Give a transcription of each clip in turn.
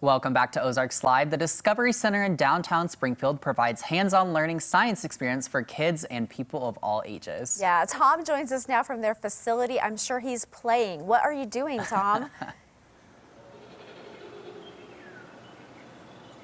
Welcome back to Ozarks Live. The Discovery Center in downtown Springfield provides hands-on learning science experience for kids and people of all ages. Yeah, Tom joins us now from their facility. I'm sure he's playing. What are you doing, Tom?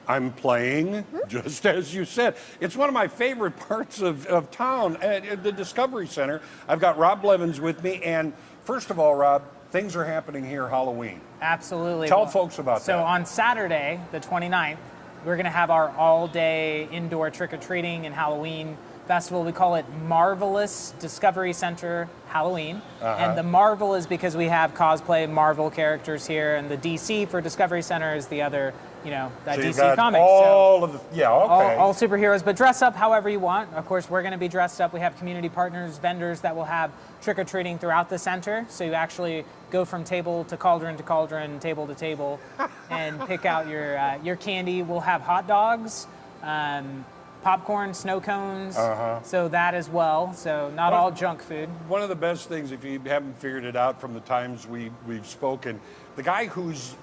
I'm playing, just as you said. It's one of my favorite parts of town, at the Discovery Center. I've got Rob Blevins with me, and first of all, Rob, things are happening here Halloween. Absolutely. Tell folks about that. So on Saturday, the 29th, we're going to have our all-day indoor trick-or-treating and Halloween festival. We call it Marvelous Discovery Center Halloween. And the Marvel is because we have cosplay Marvel characters here, and the DC for Discovery Center is the other, you know, that So DC you've got comics. all of the, yeah, okay. All superheroes, but dress up however you want. Of course, we're going to be dressed up. We have community partners, vendors that will have trick-or-treating throughout the center. So you actually go from table to cauldron, table to table, and pick out your candy. We'll have hot dogs, popcorn, snow cones, so that as well. So not all junk food. One of the best things, if you haven't figured it out from the times we've spoken, the guy who's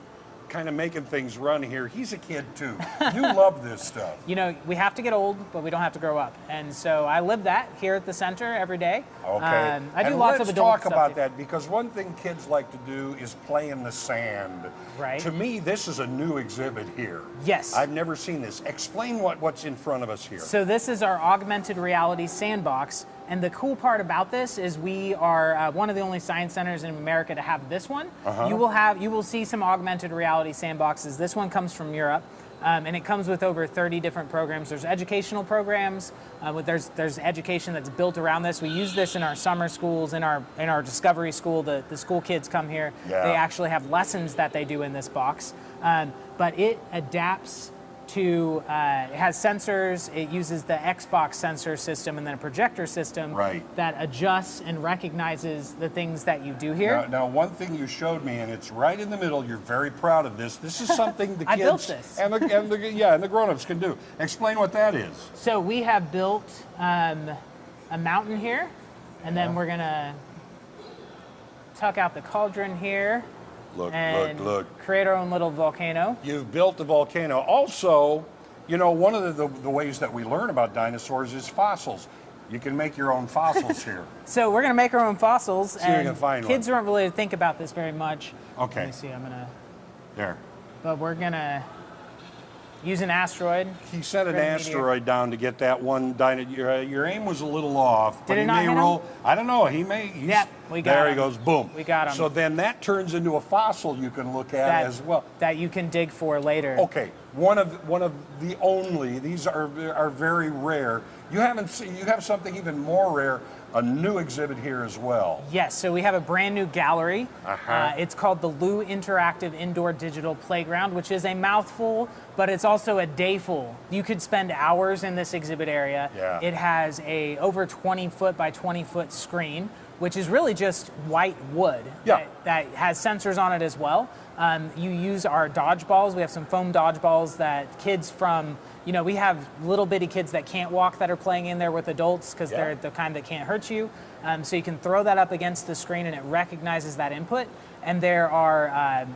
kind of making things run here, he's a kid too. You love this stuff. You know, we have to get old, but we don't have to grow up. And so I live that here at the center every day. Okay. I do and lots let's of adult talk stuff about too. that, because one thing kids like to do is play in the sand. Right. To me, this is a new exhibit here. Yes. I've never seen this. Explain what's in front of us here. So this is our augmented reality sandbox. And the cool part about this is we are one of the only science centers in America to have this one. You will see some augmented reality sandboxes. This one comes from Europe. And it comes with over 30 different programs. There's educational programs. There's education that's built around this. We use this in our summer schools, in our Discovery School. The school kids come here. Yeah. They actually have lessons that they do in this box. But it adapts to, it has sensors. It uses the Xbox sensor system and then a projector system that adjusts and recognizes the things that you do here. Now, one thing you showed me, and it's right in the middle. You're very proud of this. This is something the kids I built this. and the grown-ups can do. Explain what that is. So we have built a mountain here, and then we're gonna tuck out the cauldron here. Look. Create our own little volcano. You've built the volcano. Also, you know, one of the ways that we learn about dinosaurs is fossils. You can make your own fossils here. So we're going to make our own fossils. See if you can find kids one. don't really think about this very much. Okay. Let me see, I'm going to... There. But we're going to use an asteroid. He sent an asteroid down to get that one dinosaur. Your aim was a little off, but Did it he not may hit roll. him? I don't know. He may. Yep, we got There him. he goes. Boom. We got him. So then that turns into a fossil you can look at as well. That you can dig for later. Okay. One of the only. These are very rare. You have something even more rare. A new exhibit here as well. Yes, so we have a brand new gallery. It's called the Lou Interactive Indoor Digital Playground, which is a mouthful, but it's also a dayful. You could spend hours in this exhibit area. Yeah. It has a over 20 foot by 20 foot screen, which is really just white wood that has sensors on it as well. You use our dodgeballs. We have some foam dodgeballs that kids from, you know, we have little bitty kids that can't walk that are playing in there with adults because they're the kind that can't hurt you. So you can throw that up against the screen and it recognizes that input. And there are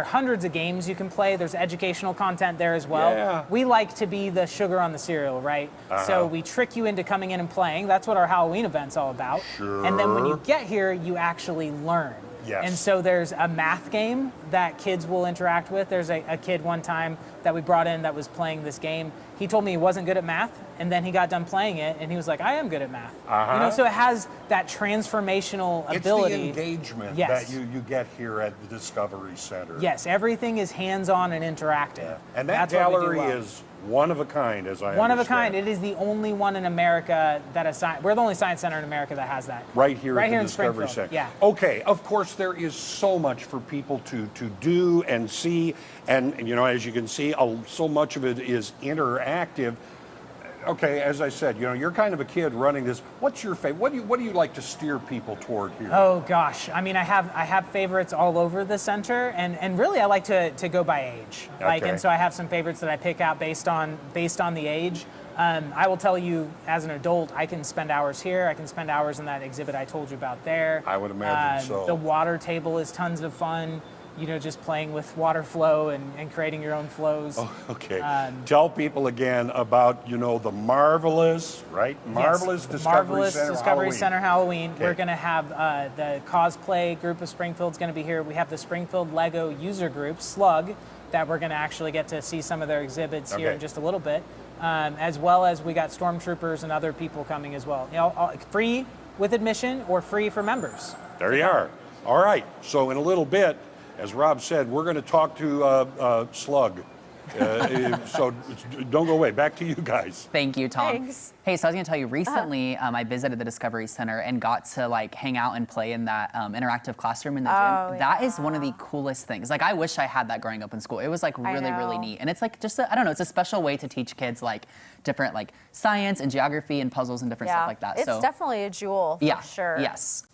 hundreds of games you can play. There's educational content there as well. Yeah. We like to be the sugar on the cereal, right? So we trick you into coming in and playing. That's what our Halloween event's all about. Sure. And then when you get here, you actually learn. Yes. And so there's a math game that kids will interact with. There's a kid one time that we brought in that was playing this game. He told me he wasn't good at math, and then he got done playing it, and he was like, I am good at math. You know, so it has that transformational ability. It's the engagement Yes. that you get here at the Discovery Center. Yes, everything is hands-on and interactive. Yeah. And that That's what we do gallery well. is one of a kind, as I understand. One of a kind. It is the only one in America that we're the only science center in America that has that. Right here at the in Discovery Springfield. Center. Yeah. Okay, of course there is so much for people to do and see, and you know, as you can see, so much of it is interactive. Okay, as I said, you know, you're kind of a kid running this. What's your favorite? What do you like to steer people toward here? Oh gosh, I mean, I have favorites all over the center, and really I like to go by age. Like, and so I have some favorites that I pick out based on the age. I will tell you, as an adult, I can spend hours here. I can spend hours in that exhibit I told you about there. I would imagine so. The water table is tons of fun. just playing with water flow and creating your own flows. Oh, okay. Tell people again about, the marvelous, right? Marvelous Discovery Center Halloween. Okay. We're going to have the cosplay group of Springfield's going to be here. We have the Springfield Lego user group, Slug, that we're going to actually get to see some of their exhibits here in just a little bit. As well as we got stormtroopers and other people coming as well. Free with admission or free for members. There you are. All right. So in a little bit, as Rob said, we're going to talk to Slug. So don't go away. Back to you guys. Thank you, Tom. Thanks. Hey, so I was going to tell you, recently I visited the Discovery Center and got to hang out and play in that interactive classroom in the gym. That is one of the coolest things. I wish I had that growing up in school. It was really neat. And it's just, I don't know, it's a special way to teach kids different science and geography and puzzles and different stuff like that. It's definitely a jewel, for sure. Yes.